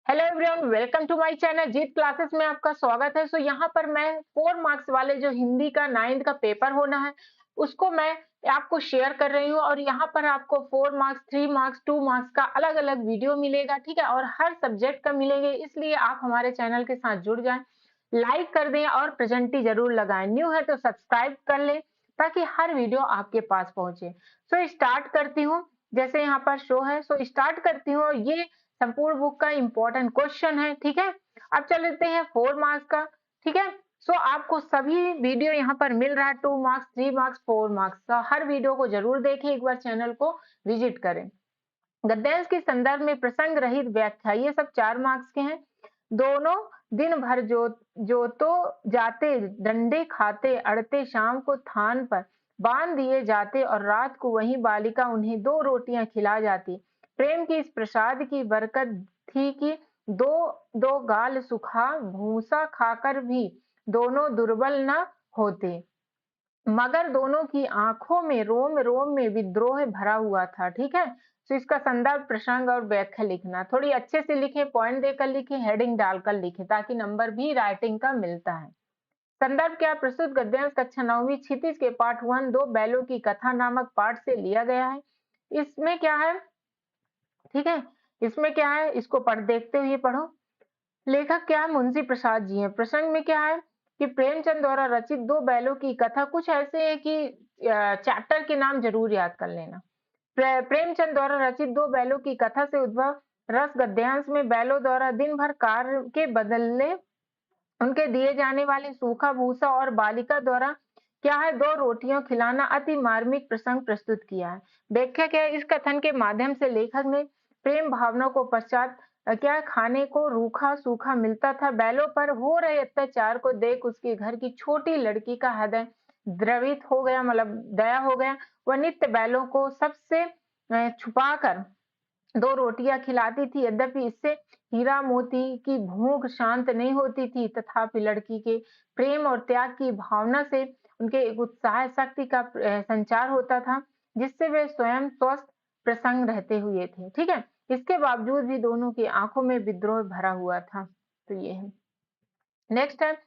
Hello everyone, welcome to my channel Jeet classes में आपका स्वागत है। यहाँ पर मैं 4 मार्क्स वाले जो हिंदी का 9th का पेपर होना है उसको मैं आपको शेयर कर रही हूँ। और यहाँ पर आपको 4 मार्क्स, 3 मार्क्स, 2 मार्क्स का अलग अलग वीडियो मिलेगा, ठीक है। और हर सब्जेक्ट का मिलेंगे, इसलिए आप हमारे चैनल के साथ जुड़ जाएं, लाइक कर दें और प्रेजेंटी जरूर लगाएं। न्यू है तो सब्सक्राइब कर लें ताकि हर वीडियो आपके पास पहुंचे। स्टार्ट करती हूँ, जैसे यहाँ पर शो है। स्टार्ट करती हूँ। ये संपूर्ण बुक का इंपॉर्टेंट क्वेश्चन है, ठीक है। अब चलते हैं 4 मार्क्स का, ठीक है। आपको सभी वीडियो यहाँ पर मिल रहा है, 2 मार्क्स, 3 मार्क्स, 4 मार्क्स का। हर वीडियो को जरूर देखें, एक बार चैनल को विजिट करें। गद्यांश के संदर्भ में प्रसंग रहित व्याख्या, ये सब 4 मार्क्स के हैं। दोनों दिन भर जो तो जाते, डंडे खाते, अड़ते, शाम को थान पर बांध दिए जाते और रात को वही बालिका उन्हें 2 रोटियां खिला जाती। प्रेम की इस प्रसाद की बरकत थी कि दो दो गाल सुखा भूसा खाकर भी दोनों दुर्बल न होते, मगर दोनों की आंखों में रोम रोम में विद्रोह भरा हुआ था, ठीक है। इसका संदर्भ, प्रसंग और व्याख्या लिखना थोड़ी अच्छे से लिखे, पॉइंट देकर लिखे, हेडिंग डालकर लिखे, ताकि नंबर भी राइटिंग का मिलता है। संदर्भ क्या, प्रस्तुत गद्यांश कक्षा 9वीं क्षितिज के पाठ 1 दो बैलों की कथा नामक पाठ से लिया गया है। इसमें क्या है, ठीक है। इसमें क्या है, इसको देखते हुए पढ़ो। लेखक क्या है, मुंशी प्रसाद जी हैं। प्रसंग में क्या है कि प्रेमचंद द्वारा रचित दो बैलों की कथा। कुछ ऐसे है कि चैप्टर के नाम जरूर याद कर लेना। प्रेमचंद द्वारा रचित दो बैलों की कथा से उद्भव रस गद्यांश में बैलों द्वारा दिन भर कार्य के बदले उनके दिए जाने वाले सूखा भूसा और बालिका द्वारा क्या है, 2 रोटियां खिलाना अति मार्मिक प्रसंग प्रस्तुत किया है। व्याख्या क्या है, इस कथन के माध्यम से लेखक ने प्रेम भावना को पश्चात क्या खाने को रूखा सूखा मिलता था, बैलों पर हो रहे अत्याचार को देख उसके घर की छोटी लड़की का हृदय द्रवित हो गया, मतलब दया हो गया। वह नित्य बैलों को सबसे छुपाकर 2 रोटियां खिलाती थी। यद्यपि इससे हीरा मोती की भूख शांत नहीं होती थी, तथापि लड़की के प्रेम और त्याग की भावना से उनके एक उत्साह शक्ति का संचार होता था, जिससे वे स्वयं स्वस्थ प्रसन्न रहते हुए थे, ठीक है। इसके बावजूद भी दोनों की आंखों में विद्रोह भरा हुआ था। तो ये है। नेक्स्ट है,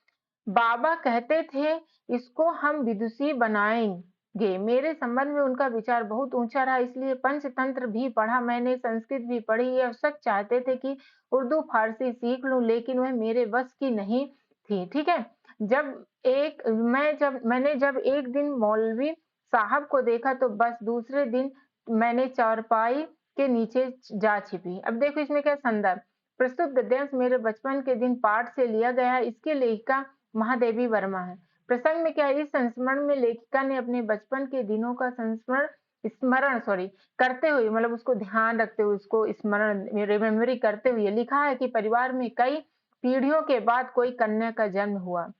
बाबा कहते थे इसको हम विदुषी बनाएंगे। मेरे संबंध में उनका विचार बहुत ऊंचा रहा, इसलिए पंचतंत्र भी पढ़ा मैंने, संस्कृत भी पढ़ी। ये अवसर चाहते थे कि उर्दू फारसी सीख लूं, लेकिन वह मेरे बस की नहीं थी, ठीक है। जब एक दिन मौलवी साहब को देखा तो बस दूसरे दिन मैंने चारपाई के नीचे जा छिपी। अब देखो इसमें क्या संदर्भ, प्रस्तुत गद्यांश मेरे बचपन के दिन पाठ से लिया गया है। इसके लेखिका महादेवी वर्मा है। प्रसंग में क्या है, इस संस्मरण में लेखिका ने अपने बचपन के दिनों का संस्मरण स्मरण सॉरी करते हुए, मतलब उसको ध्यान रखते हुए, उसको स्मरण रिमेम्बरी करते हुए लिखा है कि परिवार में कई पीढ़ियों के बाद कोई कन्या का जन्म हुआ।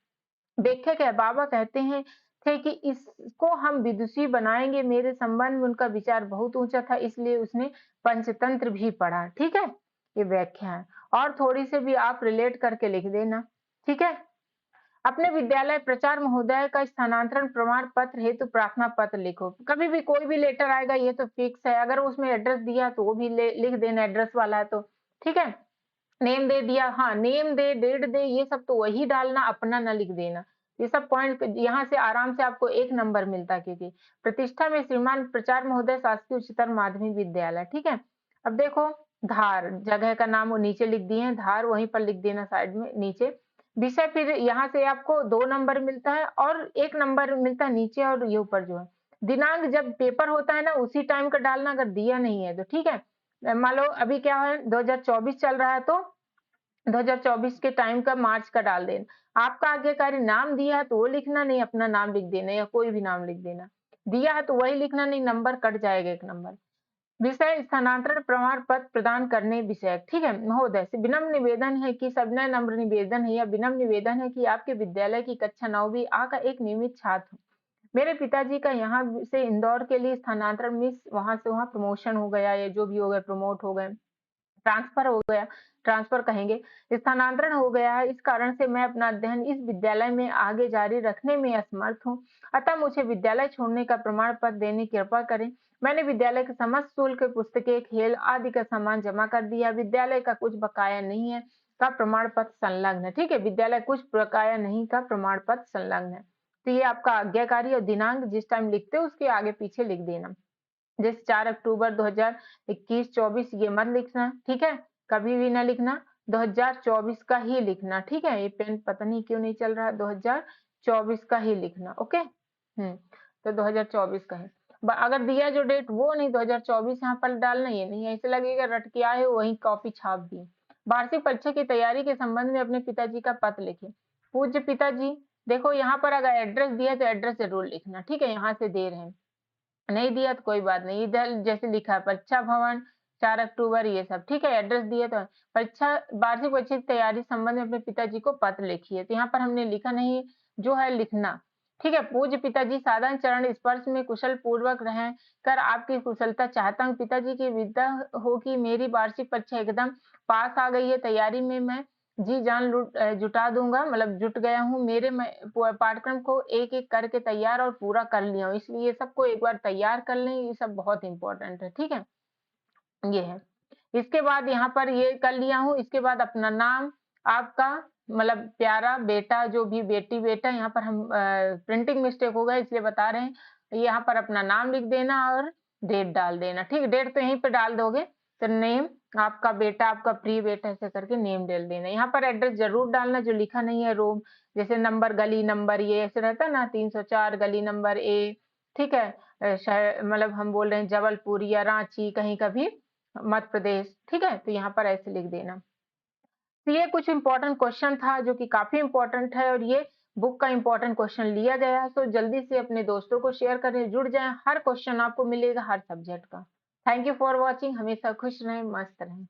व्याख्या क्या है, बाबा कहते हैं थे कि इसको हम विदुषी बनाएंगे। मेरे संबंध में उनका विचार बहुत ऊंचा था, इसलिए उसने पंचतंत्र भी पढ़ा, ठीक है। ये व्याख्या है, और थोड़ी सी भी आप रिलेट करके लिख देना, ठीक है। अपने विद्यालय प्रचार महोदय का स्थानांतरण प्रमाण पत्र हेतु प्रार्थना पत्र लिखो। कभी भी कोई भी लेटर आएगा, ये तो फिक्स है। अगर उसमें एड्रेस दिया तो वो भी लिख देना, एड्रेस वाला है तो, ठीक है। नेम दे दिया, हाँ नेम दे, डेट दे, ये सब तो वही डालना, अपना ना लिख देना। ये सब पॉइंट यहाँ से आराम से आपको 1 नंबर मिलता है, क्योंकि प्रतिष्ठा में श्रीमान प्रचार महोदय शासकीय उच्चतर माध्यमिक विद्यालय, ठीक है। अब देखो, धार जगह का नाम वो नीचे लिख दिए हैं, धार वहीं पर लिख देना साइड में नीचे। विषय फिर यहाँ से आपको 2 नंबर मिलता है और 1 नंबर मिलता है नीचे, और ये ऊपर जो है दिनांक जब पेपर होता है ना उसी टाइम का डालना, अगर दिया नहीं है तो, ठीक है। मान लो अभी क्या है 2024 चल रहा है, तो 2024 के टाइम का मार्च का डाल देना। आपका आज्ञाकारी नाम दिया है तो वो लिखना, नहीं अपना नाम लिख देना या कोई भी नाम लिख देना। दिया है तो वही लिखना, नहीं नंबर कट जाएगा 1 नंबर। विषय स्थानांतरण प्रमाण पत्र प्रदान करने विषय, ठीक है। महोदय से विनम्र निवेदन है कि सबने नम्र निवेदन है या विनम्र निवेदन है कि आपके विद्यालय की कक्षा 9वीं आ का एक नियमित छात्र हूँ। मेरे पिताजी का यहाँ से इंदौर के लिए स्थानांतरण, मिस वहां से वहां प्रमोशन हो गया, या जो भी हो गया, प्रमोट हो गए, ट्रांसफर हो गया, ट्रांसफर कहेंगे, स्थानांतरण हो गया है। इस कारण से मैं अपना अध्ययन इस विद्यालय में आगे जारी रखने में असमर्थ हूँ। अतः मुझे विद्यालय छोड़ने का प्रमाण पत्र देने की कृपा करें। मैंने विद्यालय के समस्त शुल्क, पुस्तकें, खेल आदि का सामान जमा कर दिया। विद्यालय का कुछ बकाया नहीं है का प्रमाण पत्र संलग्न है। ठीक है, विद्यालय कुछ बकाया नहीं का प्रमाण पत्र संलग्न है। तो ये आपका आज्ञाकारी और दिनांक जिस टाइम लिखते हो उसके आगे पीछे लिख देना। जैसे 4 अक्टूबर 2021-24 ये मत लिखना, ठीक है? कभी भी ना लिखना, 2024 का ही लिखना, ठीक है? ये पेन पता नहीं क्यों नहीं चल रहा है, 2024 का ही लिखना, ओके? तो 2024 का है। अगर दिया जो डेट वो नहीं 2024 यहाँ पर डालना, ये नहीं, ऐसे लगेगा रट के आए हो वहीं कॉपी छाप दी। वार्षिक परीक्षा की तैयारी के संबंध में अपने पिताजी का पत्र लिखें। पूज्य पिताजी, देखो यहाँ पर अगर एड्रेस दिया तो एड्रेस जरूर लिखना, ठीक है? यहाँ से दे रहे हैं, नहीं दिया तो कोई बात नहीं, इधर जैसे लिखा है परीक्षा भवन 4 अक्टूबर ये सब, ठीक है? एड्रेस दिए तो परीक्षा, वार्षिक परीक्षा की तैयारी संबंध में अपने पिताजी को पत्र लिखिए। तो यहाँ पर हमने लिखा नहीं, जो है लिखना, ठीक है? पूज्य पिताजी, साधारण चरण स्पर्श में कुशल पूर्वक रहें कर आपकी कुशलता चाहता हूँ। पिताजी की विदा हो कि मेरी वार्षिक परीक्षा एकदम पास आ गई है। तैयारी में मैं जी जान जुटा दूंगा, मतलब जुट गया हूँ। मेरे पाठ्यक्रम को एक एक करके तैयार और पूरा कर लिया हूँ, इसलिए सबको एक बार तैयार कर लें, ये सब बहुत इंपॉर्टेंट है, ठीक है? ये है। इसके बाद यहाँ पर ये कर लिया हूँ, इसके बाद अपना नाम, आपका मतलब प्यारा बेटा, जो भी बेटी बेटा, यहाँ पर हम प्रिंटिंग मिस्टेक हो गया इसलिए बता रहे हैं। यहाँ पर अपना नाम लिख देना और डेट डाल देना, ठीक है? डेट तो यहीं पे डाल दोगे, तो नेम आपका बेटा, आपका प्रिय बेटा, ऐसे करके नेम डाल देना। यहाँ पर एड्रेस जरूर डालना जो लिखा नहीं है, रोम जैसे नंबर, गली नंबर, ये ऐसे रहता है ना, 304 गली नंबर ए, ठीक है? मतलब हम बोल रहे हैं जबलपुर या रांची, कहीं का भी मध्य प्रदेश, ठीक है? तो यहाँ पर ऐसे लिख देना। तो ये कुछ इंपॉर्टेंट क्वेश्चन था जो कि काफी इंपॉर्टेंट है और ये बुक का इंपॉर्टेंट क्वेश्चन लिया गया है। तो जल्दी से अपने दोस्तों को शेयर करें, जुड़ जाएं, हर क्वेश्चन आपको मिलेगा हर सब्जेक्ट का। थैंक यू फॉर वॉचिंग, हमेशा खुश रहें, मस्त रहें।